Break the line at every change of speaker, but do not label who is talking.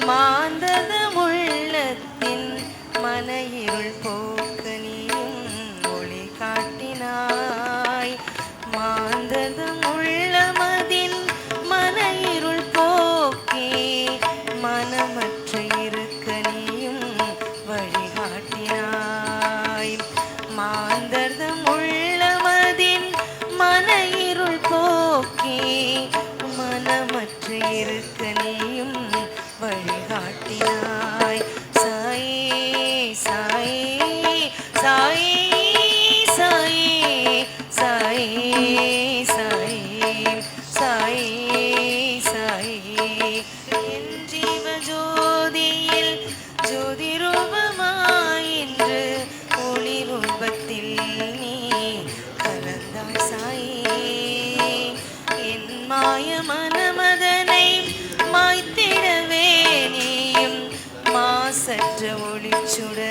மாந்தத உள்ளத்தின் மனையிருள் போக்க நீயும் ஒளி காட்டினாய். மாந்தத உள்ளமதின் மனையிருள் போக்கி மனமற்ற இருக்க நீயும் வழிகாட்டினாய். மாந்தர்தம் உள்ளமதின் மனையிருள் போக்கி மனமற்ற இருக்க நீயும் வழிகாட்டினாய். சாயே சாயே சாயே சாயே சாயே சாயே சாயே என் ஜீவ ஜோதியில் ஜோதி ரூபமாயின்று ஒளி ரூபத்தில் நீ கலந்தாய் சாயே. என் மாய மனமதனை மாய்த்திடவே நீயும் மாசற்ற ஒளிச்சுடர்